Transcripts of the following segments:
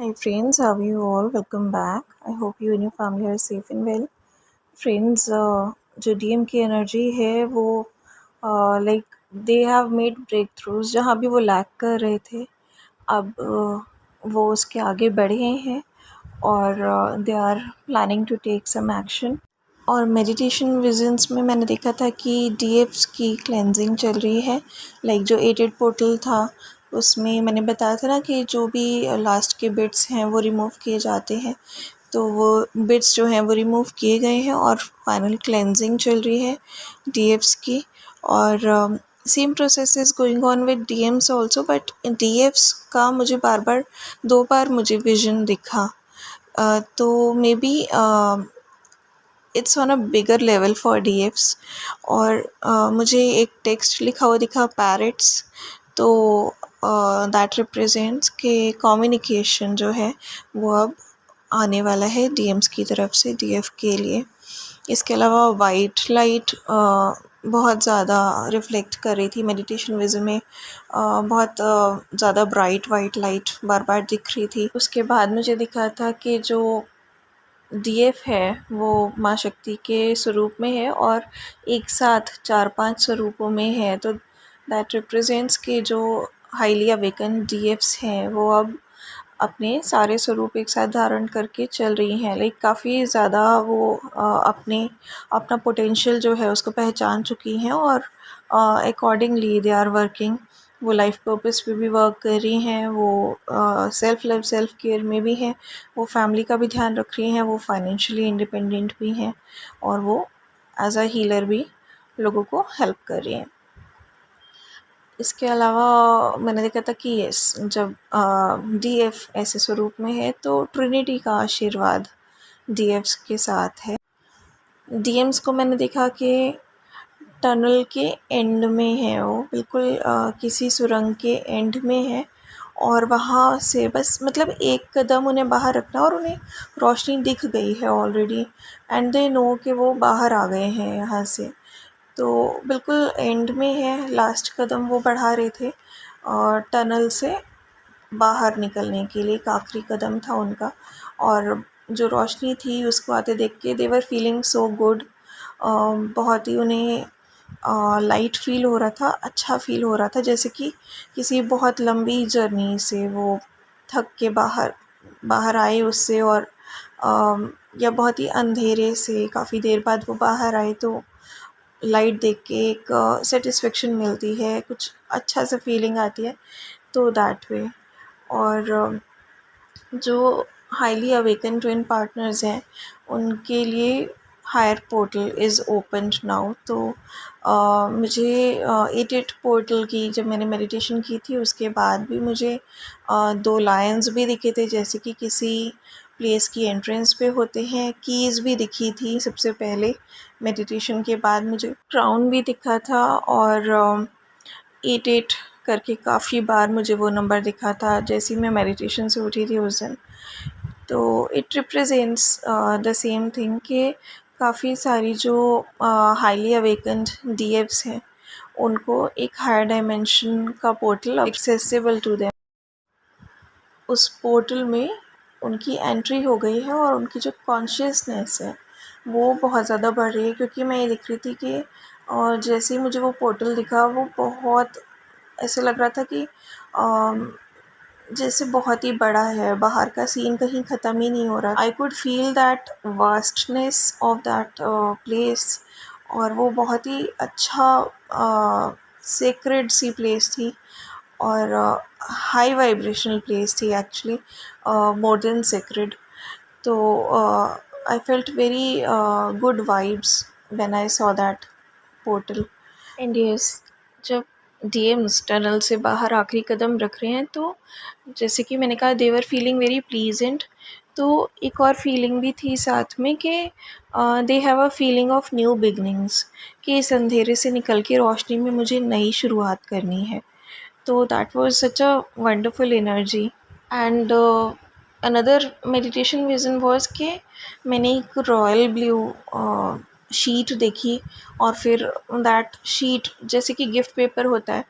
Hi friends, how are you all? Welcome back. I hope you and your family are safe and well. Friends, जो DM की energy है वो like they have made breakthroughs. जहाँ भी वो lack कर रहे थे अब वो उसके आगे बढ़े हैं और they are planning to take some action. और मेडिटेशन विजन्स में मैंने देखा था कि डीएफ्स की क्लेंजिंग चल रही है। लाइक जो 88 पोर्टल था उसमें मैंने बताया था ना कि जो भी लास्ट के बिट्स हैं वो रिमूव किए जाते हैं, तो वो बिट्स जो हैं वो रिमूव किए गए हैं और फाइनल क्लेंजिंग चल रही है डीएफ्स की। और same process is going on with DMs also, but DFS का मुझे दो बार मुझे विजन दिखा। तो maybe it's on a bigger level for DFS. और मुझे एक टेक्स्ट लिखा हुआ दिखा पैरेट्स, तो दैट रिप्रेजेंट्स के कम्युनिकेशन जो है वो अब आने वाला है डीएम्स की तरफ से डीएफ के लिए। इसके अलावा वाइट लाइट बहुत ज़्यादा रिफ्लेक्ट कर रही थी मेडिटेशन विज़न में। बहुत ज़्यादा ब्राइट वाइट लाइट बार बार दिख रही थी। उसके बाद मुझे दिखा था कि जो डीएफ है वो माँ शक्ति के स्वरूप में है और एक साथ 4-5 स्वरूपों में है। तो दैट रिप्रेजेंट्स के जो हाईली अवेकन डीएफ्स हैं वो अब अपने सारे स्वरूप एक साथ धारण करके चल रही हैं। लाइक काफ़ी ज़्यादा वो अपना पोटेंशियल जो है उसको पहचान चुकी हैं और अकॉर्डिंगली दे आर वर्किंग। वो लाइफ पर्पस पे भी वर्क कर रही हैं, वो सेल्फ लव सेल्फ केयर में भी हैं, वो फैमिली का भी ध्यान रख रही हैं, वो फाइनेंशियली इंडिपेंडेंट भी हैं और वो एज अ हीलर भी लोगों को हेल्प कर रही हैं। इसके अलावा मैंने देखा था कि यस, जब डीएफ ऐसे स्वरूप में है तो ट्रिनिटी का आशीर्वाद डीएफ्स के साथ है। डीएम्स को मैंने देखा कि टनल के एंड में है, वो बिल्कुल किसी सुरंग के एंड में है और वहाँ से बस मतलब एक कदम उन्हें बाहर रखना और उन्हें रोशनी दिख गई है ऑलरेडी एंड दे नो कि वो बाहर आ गए हैं यहाँ से। तो बिल्कुल एंड में है, लास्ट कदम वो बढ़ा रहे थे और टनल से बाहर निकलने के लिए एक आखिरी कदम था उनका। और जो रोशनी थी उसको आते देख के दे वर फीलिंग सो गुड। बहुत ही उन्हें लाइट फील हो रहा था, अच्छा फील हो रहा था, जैसे कि किसी बहुत लंबी जर्नी से वो थक के बाहर बाहर आए उससे। और या बहुत ही अंधेरे से काफ़ी देर बाद वो बाहर आए तो लाइट देख के एक सेटिस्फेक्शन मिलती है, कुछ अच्छा सा फीलिंग आती है, तो दैट वे। और जो हाईली अवेकन ट्विन पार्टनर्स हैं उनके लिए higher portal is opened now. तो मुझे 88 पोर्टल की जब मैंने मेडिटेशन की थी उसके बाद भी मुझे 2 लायंस भी दिखे थे, जैसे कि किसी प्लेस की एंट्रेंस पे होते हैं। कीज़ भी दिखी थी सबसे पहले मेडिटेशन के बाद, मुझे क्राउन भी दिखा था और 88 करके काफ़ी बार मुझे वो नंबर दिखा था जैसे ही मैं मेडिटेशन से उठी थी उस दिन। तो it represents the same thing कि काफ़ी सारी जो हाईली अवेकन्ड डीएफ्स हैं उनको एक हायर डायमेंशन का पोर्टल एक्सेसिबल टू देम, उस पोर्टल में उनकी एंट्री हो गई है और उनकी जो कॉन्शियसनेस है वो बहुत ज़्यादा बढ़ रही है। क्योंकि मैं ये देख रही थी कि और जैसे ही मुझे वो पोर्टल दिखा वो बहुत ऐसे लग रहा था कि जैसे बहुत ही बड़ा है, बाहर का सीन कहीं ख़त्म ही नहीं हो रहा। I could feel that vastness of that place और वो बहुत ही अच्छा सेक्रेड सी प्लेस थी और हाई वाइब्रेशनल प्लेस थी एक्चुअली, मोर देन सेक्रेड। तो I felt very good vibes when I saw that portal. And yes, जब डीएम्स टनल से बाहर आखिरी कदम रख रहे हैं तो जैसे कि मैंने कहा देवर फीलिंग वेरी प्लीजेंट। तो एक और फीलिंग भी थी साथ में कि they have a feeling of new beginnings, कि इस अंधेरे से निकल के रोशनी में मुझे नई शुरुआत करनी है। तो that was such a wonderful energy. And another meditation vision was कि मैंने एक रॉयल ब्लू शीट देखी और फिर दैट शीट जैसे कि गिफ्ट पेपर होता है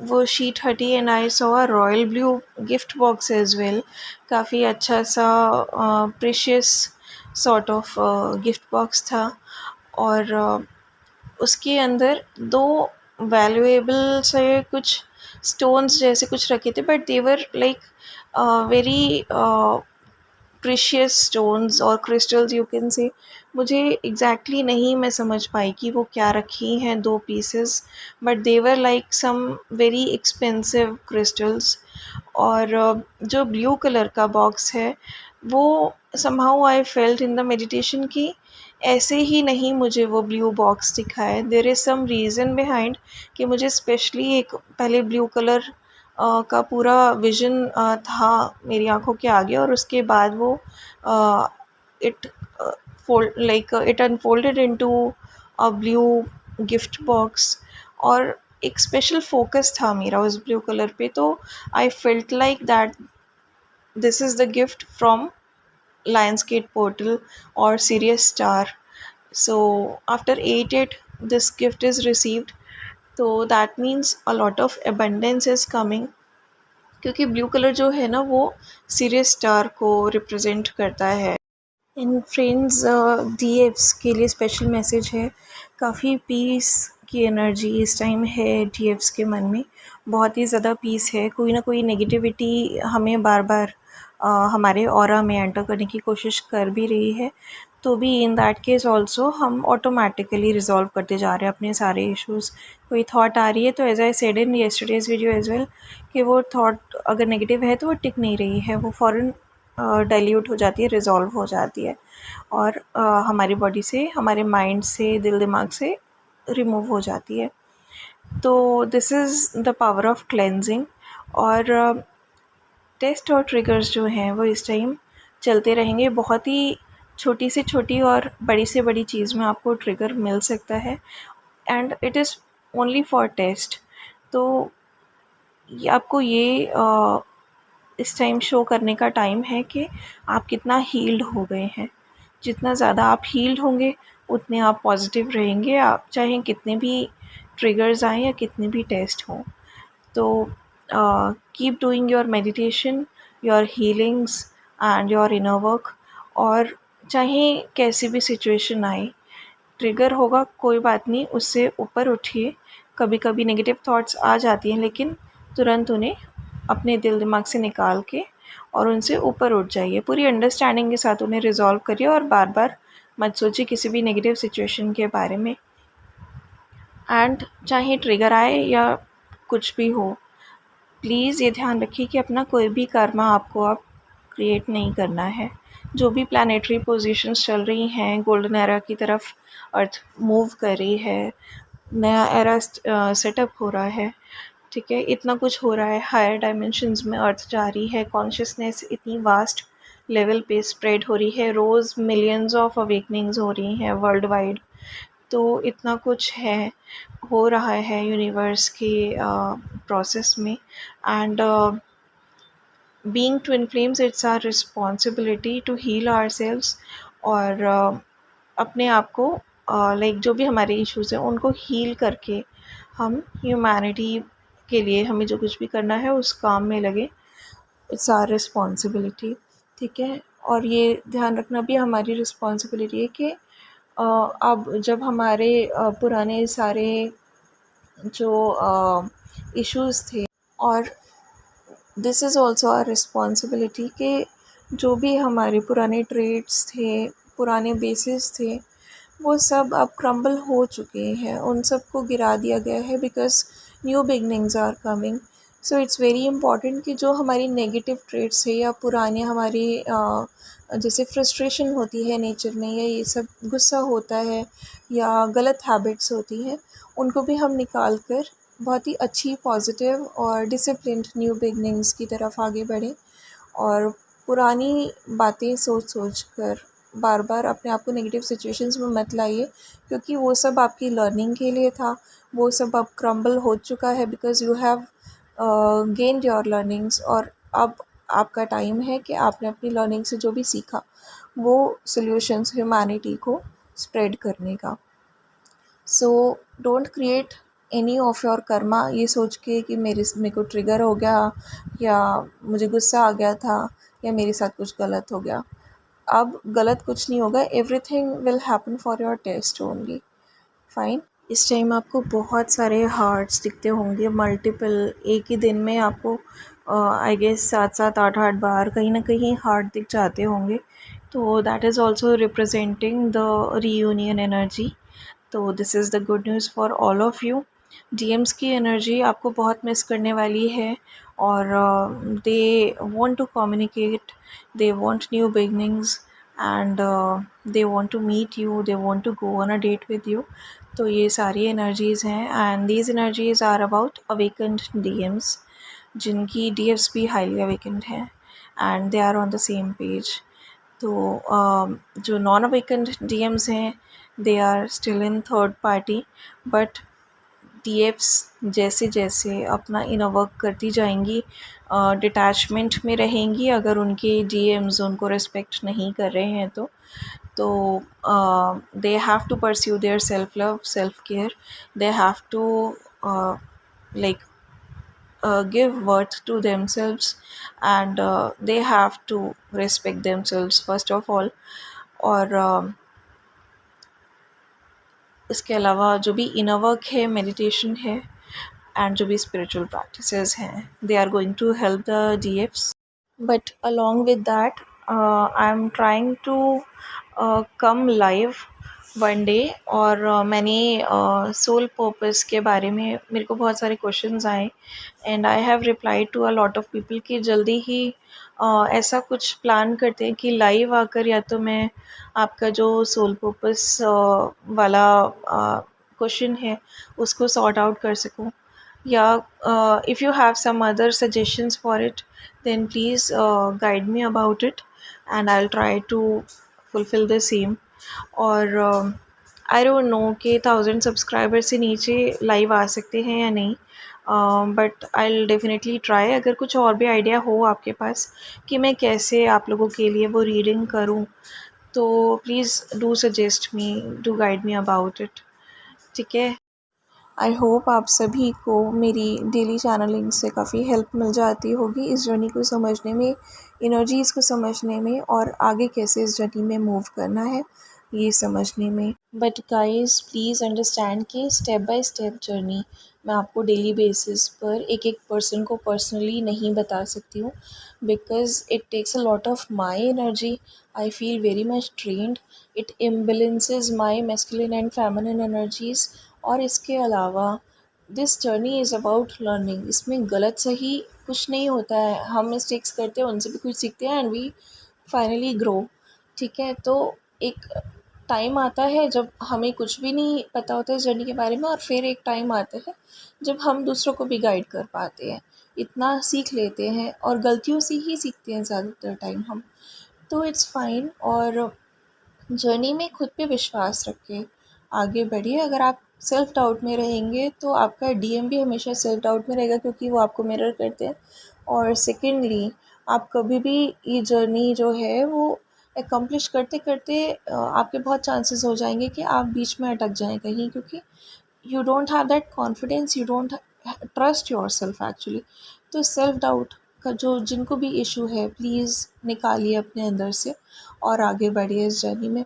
वो शीट हटी and I saw a royal blue gift box as well. काफ़ी अच्छा सा precious sort of gift box था, और उसके अंदर दो वैल्यूएबल से कुछ स्टोन्स जैसे कुछ रखे थे, but there like very precious stones और क्रिस्टल्स यू कैन से। मुझे एग्जैक्टली नहीं मैं समझ पाई कि वो क्या रखी हैं दो pieces, but there like some very expensive crystals. और जो ब्लू कलर का बॉक्स है वो somehow I felt in the meditation की ऐसे ही नहीं मुझे वो ब्लू बॉक्स दिखा है। There is some reason behind कि मुझे स्पेशली एक पहले ब्लू कलर का पूरा विजन था मेरी आंखों के आगे, और उसके बाद वो it fold like it unfolded into a blue gift box, और एक स्पेशल फोकस था मेरा उस ब्लू कलर पे। तो I felt like that this is the gift from Lionsgate portal or Sirius Star. So after 8 this gift is received, so that means a lot of abundance is coming, क्योंकि blue colour जो है ना वो serious star को represent करता है। इन friends, डीएफ्स के लिए स्पेशल मैसेज है। काफ़ी पीस की एनर्जी इस टाइम है डीएफ्स के मन में, बहुत ही ज़्यादा पीस है। कोई ना कोई नेगेटिविटी हमें बार बार हमारे ऑरा में एंटर करने की कोशिश कर भी रही है, तो भी इन दैट केस ऑल्सो हम ऑटोमेटिकली रिजॉल्व करते जा रहे हैं अपने सारे इश्यूज़। कोई थॉट आ रही है तो as I said in yesterday's video as well कि वो थॉट अगर नेगेटिव है तो वो टिक नहीं रही है, वो फ़ौरन डाइल्यूट हो जाती है, रिज़ॉल्व हो जाती है, और हमारी बॉडी से, हमारे माइंड से, दिल दिमाग से रिमूव हो जाती है। तो this is the power of cleansing. और टेस्ट और ट्रिगर्स जो हैं वो इस टाइम चलते रहेंगे। बहुत ही छोटी से छोटी और बड़ी से बड़ी चीज़ में आपको ट्रिगर मिल सकता है, and it is only for test. तो आपको ये इस टाइम शो करने का टाइम है कि आप कितना हील्ड हो गए हैं। जितना ज़्यादा आप हील्ड होंगे उतने आप पॉजिटिव रहेंगे, आप चाहे कितने भी ट्रिगर्स आएँ या कितने भी टेस्ट हों। तो keep doing your meditation, your healings and your inner work. और चाहे कैसी भी सिचुएशन आए, ट्रिगर होगा कोई बात नहीं, उससे ऊपर उठिए। कभी कभी नेगेटिव थॉट्स आ जाती हैं, लेकिन तुरंत उन्हें अपने दिल दिमाग से निकाल के और उनसे ऊपर उठ जाइए। पूरी अंडरस्टैंडिंग के साथ उन्हें रिजॉल्व करिए, और बार बार मत सोचिए किसी भी नेगेटिव सिचुएशन के बारे में। एंड चाहे ट्रिगर आए या कुछ भी हो, प्लीज़ ये ध्यान रखिए कि अपना कोई भी कर्मा आपको अब क्रिएट नहीं करना है। जो भी प्लानेटरी पोजीशंस चल रही हैं, गोल्डन एरा की तरफ अर्थ मूव कर रही है, नया एरा सेटअप हो रहा है, ठीक है, इतना कुछ हो रहा है, हायर डायमेंशंस में अर्थ जा रही है, कॉन्शियसनेस इतनी वास्ट लेवल पे स्प्रेड हो रही है, रोज़ मिलियंस ऑफ अवेकनिंग्स हो रही हैं वर्ल्ड वाइड। तो इतना कुछ है, हो रहा है यूनिवर्स के प्रोसेस में। And being twin flames, it's our responsibility to heal ourselves. और अपने आप को लाइक जो भी हमारे इश्यूज़ हैं उनको हील करके हम ह्यूमैनिटी के लिए हमें जो कुछ भी करना है उस काम में लगे। इट्स आवर रिस्पॉन्सिबिलिटी, ठीक है। और ये ध्यान रखना भी हमारी रिस्पॉन्सिबिलिटी है कि अब जब हमारे पुराने सारे जो इश्यूज़ थे, और this is also our responsibility कि जो भी हमारे पुराने ट्रेड्स थे, पुराने बेसिस थे, वो सब अब क्रम्बल हो चुके हैं, उन सब को गिरा दिया गया है, because new beginnings are coming. So it's very important कि जो हमारी नेगेटिव ट्रेड्स है या पुराने हमारे जैसे फ्रस्ट्रेशन होती है नेचर में, या ये सब गुस्सा होता है या गलत हैबिट्स होती हैं, उनको भी हम निकाल कर बहुत ही अच्छी पॉजिटिव और डिसिप्लिन्ड न्यू बिगनिंग्स की तरफ आगे बढ़ें। और पुरानी बातें सोच सोच कर बार बार अपने आप को नेगेटिव सिचुएशंस में मत लाइए, क्योंकि वो सब आपकी लर्निंग के लिए था। वो सब अब क्रम्बल हो चुका है, because you have gained your learnings, और अब आपका टाइम है कि आपने अपनी लर्निंग से जो भी सीखा वो सॉल्यूशंस ह्यूमैनिटी को स्प्रेड करने का। So don't create any of your Karma ये सोच के कि मेरे को ट्रिगर हो गया, या मुझे गुस्सा आ गया था, या मेरे साथ कुछ गलत हो गया। अब गलत कुछ नहीं होगा, everything will happen for your test only. Fine. इस टाइम आपको बहुत सारे हार्ट्स दिखते होंगे, मल्टीपल, एक ही दिन में आपको आई गेस 7-8 बार कहीं ना कहीं हार्ट दिख जाते होंगे। तो that is also representing the reunion energy. तो this is the good news for all of you. DMs की एनर्जी आपको बहुत मिस करने वाली है, और they want to communicate, they want new beginnings, and they want to meet you, they want to go on a date with you. तो ये सारी एनर्जीज़ हैं, and these energies are about awakened DMs, जिनकी DFs भी highly awakened हैं, and they are on the same page. तो जो non awakened DMs हैं, they are still in third party, but DFs जैसे जैसे अपना इनर वर्क करती जाएंगी, डिटैचमेंट में रहेंगी, अगर उनके डीएम्स उनको रिस्पेक्ट नहीं कर रहे हैं तो they have to pursue their self love, self care. They have to like give worth to themselves, and they have to respect themselves first of all. और इसके अलावा जो भी इनर वर्क है, मेडिटेशन है, एंड जो भी स्पिरिचुअल प्रैक्टिसेस हैं, they are going to help the DFs. But along with that, I'm trying to come live one day. और मैंने सोल पर्पस के बारे में, मेरे को बहुत सारे क्वेश्चंस आए, and I have replied to a lot of people कि जल्दी ही ऐसा कुछ प्लान करते हैं कि लाइव आकर या तो मैं आपका जो सोल पर्पस वाला क्वेश्चन है उसको सॉर्ट आउट कर सकूं, या if you have some other suggestions for it, then please guide me about it, and I'll try to fulfill the same. और आई डोंट नो कि 1000 सब्सक्राइबर से नीचे लाइव आ सकते हैं या नहीं, बट आई डेफिनेटली ट्राई। अगर कुछ और भी आइडिया हो आपके पास कि मैं कैसे आप लोगों के लिए वो रीडिंग करूं, तो please do suggest me, do guide me about it. ठीक है। आई होप आप सभी को मेरी डेली चैनलिंग से काफ़ी हेल्प मिल जाती होगी इस जर्नी को समझने में, एनर्जीज़ को समझने में, और आगे कैसे इस जर्नी में मूव करना है ये समझने में। बट गाइस प्लीज़ अंडरस्टैंड कि स्टेप बाय स्टेप जर्नी मैं आपको डेली बेसिस पर एक एक पर्सन को पर्सनली नहीं बता सकती हूँ, because it takes a lot of my energy. I feel very much drained, it imbalances my masculine and feminine energies. और इसके अलावा this journey is about learning. इसमें गलत सही कुछ नहीं होता है, हम मिस्टेक्स करते हैं, उनसे भी कुछ सीखते हैं, एंड वी फाइनली ग्रो। ठीक है। तो एक टाइम आता है जब हमें कुछ भी नहीं पता होता है इस जर्नी के बारे में, और फिर एक टाइम आता है जब हम दूसरों को भी गाइड कर पाते हैं, इतना सीख लेते हैं, और गलतियों से ही सीखते हैं ज़्यादातर टाइम हम। तो इट्स फाइन। और जर्नी में खुद पे विश्वास रख के आगे बढ़िए। अगर आप सेल्फ डाउट में रहेंगे तो आपका डीएम भी हमेशा सेल्फ डाउट में रहेगा, क्योंकि वो आपको मिरर करते हैं। और सेकेंडली, आप कभी भी ये जर्नी जो है वो एकम्प्लिश करते करते आपके बहुत चांसेस हो जाएंगे कि आप बीच में अटक जाएं कहीं, क्योंकि you don't have that confidence, you don't trust your self actually. तो सेल्फ डाउट का जो जिनको भी इशू है, प्लीज़ निकालिए अपने अंदर से और आगे बढ़िए इस जर्नी में।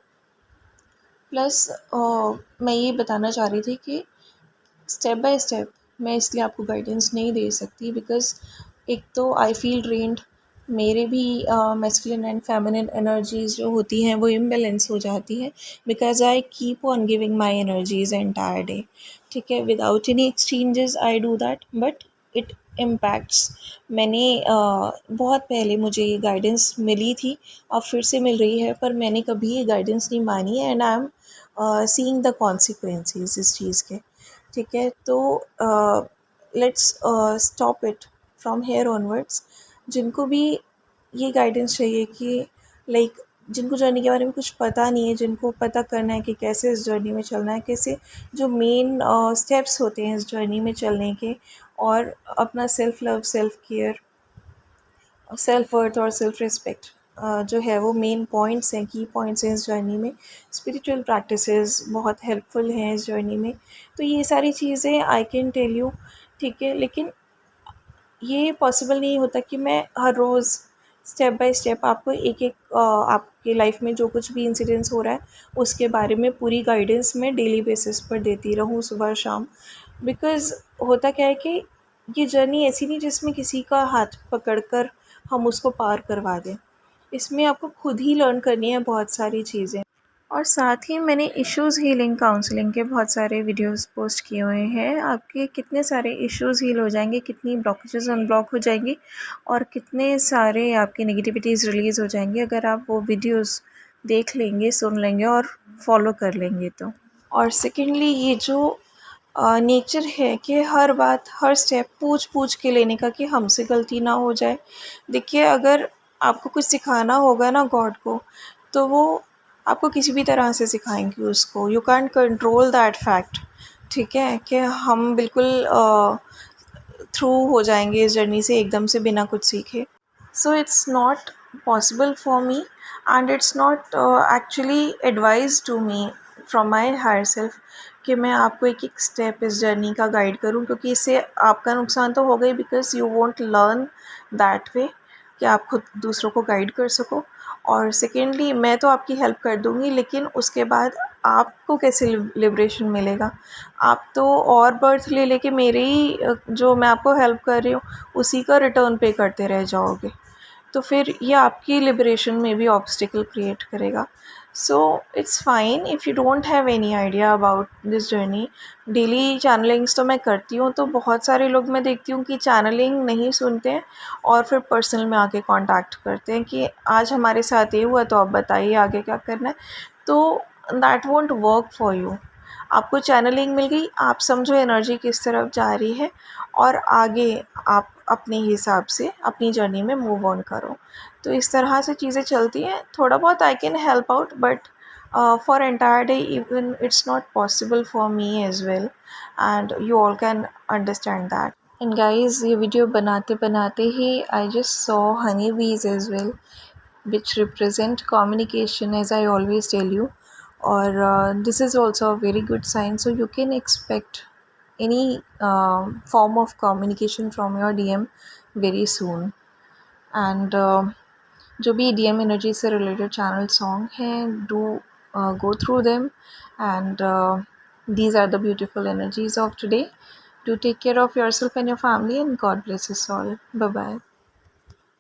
प्लस मैं ये बताना चाह रही थी कि स्टेप बाय स्टेप मैं इसलिए आपको गाइडेंस नहीं दे सकती, बिकॉज़ एक तो आई फील ड्रेन्ड, मेरे भी मैस्कुलिन एंड फेमिनिन एनर्जीज़ जो होती हैं वो इम्बैलेंस हो जाती हैं, because I keep on giving my energies entire day. ठीक है, without any exchanges I do that, but it impacts. मैंने बहुत पहले मुझे ये गाइडेंस मिली थी, अब फिर से मिल रही है, पर मैंने कभी ये गाइडेंस नहीं मानी है, and I am seeing the consequences इस चीज़ के। ठीक है। तो let's stop it from here onwards. जिनको भी ये गाइडेंस चाहिए कि लाइक जिनको जर्नी के बारे में कुछ पता नहीं है, जिनको पता करना है कि कैसे इस जर्नी में चलना है, कैसे जो मेन स्टेप्स होते हैं इस जर्नी में चलने के, और अपना self love, self care, self worth और सेल्फ रिस्पेक्ट जो है वो मेन पॉइंट्स हैं, की पॉइंट्स हैं इस जर्नी में। स्पिरिचुअल प्रैक्टिसेस बहुत हेल्पफुल हैं इस जर्नी में। तो ये सारी चीज़ें आई कैन टेल यू, ठीक है। लेकिन ये पॉसिबल नहीं होता कि मैं हर रोज़ स्टेप बाय स्टेप आपको एक एक आपके लाइफ में जो कुछ भी इंसिडेंट्स हो रहा है उसके बारे में पूरी गाइडेंस मैं डेली बेसिस पर देती रहूँ सुबह शाम। बिकॉज़ होता क्या है कि ये जर्नी ऐसी नहीं जिसमें किसी का हाथ पकड़कर हम उसको पार करवा दें। इसमें आपको खुद ही लर्न करनी है बहुत सारी चीज़ें। और साथ ही मैंने इश्यूज़ हीलिंग काउंसलिंग के बहुत सारे वीडियोस पोस्ट किए हुए हैं। आपके कितने सारे इश्यूज़ हील हो जाएंगे, कितनी ब्लॉकेजेस अनब्लॉक हो जाएंगी और कितने सारे आपकी नेगेटिविटीज़ रिलीज़ हो जाएंगी अगर आप वो वीडियोस देख लेंगे, सुन लेंगे और फॉलो कर लेंगे तो। और सेकेंडली ये जो नेचर है कि हर बात हर स्टेप पूछ पूछ के लेने का कि हमसे गलती ना हो जाए। देखिए, अगर आपको कुछ सिखाना होगा ना गॉड को, तो वो आपको किसी भी तरह से सिखाएंगे उसको। You can't control that fact, ठीक है, कि हम बिल्कुल थ्रू हो जाएंगे इस जर्नी से एकदम से बिना कुछ सीखे। So it's not possible for me and it's not actually advise to me from my higher self कि मैं आपको एक एक स्टेप इस जर्नी का गाइड करूं, क्योंकि इससे आपका नुकसान तो हो गई because you won't learn that way कि आप खुद दूसरों को गाइड कर सको। और सेकेंडली मैं तो आपकी हेल्प कर दूंगी, लेकिन उसके बाद आपको कैसे लिबरेशन मिलेगा? आप तो और बर्थ ले लेके मेरे ही जो मैं आपको हेल्प कर रही हूँ उसी का रिटर्न पे करते रह जाओगे, तो फिर ये आपकी लिबरेशन में भी ऑब्स्टिकल क्रिएट करेगा। So it's fine if you don't have any idea about this journey. Daily channelings तो मैं करती हूँ, तो बहुत सारे लोग मैं देखती हूँ कि चैनलिंग नहीं सुनते हैं और फिर पर्सनल में आके कांटेक्ट करते हैं कि आज हमारे साथ ये हुआ तो आप बताइए आगे क्या करना है। तो that won't work for you. आपको चैनलिंग मिल गई, आप समझो एनर्जी किस तरफ जा रही है और आगे आप अपने हिसाब से अपनी जर्नी में मूव ऑन करो। तो इस तरह से चीज़ें चलती हैं। थोड़ा बहुत I can help out, but for entire day even it's not possible for me as well, and you all can understand that. And guys, ये वीडियो बनाते बनाते ही I just saw honey bees as well, which represent communication, as I always tell you. Or this is also a very good sign, so you can expect any form of communication from your DM very soon. And जो भी DM energy से related channel song हैं, do go through them. And these are the beautiful energies of today. Do take care of yourself and your family, and God bless us all. Bye bye.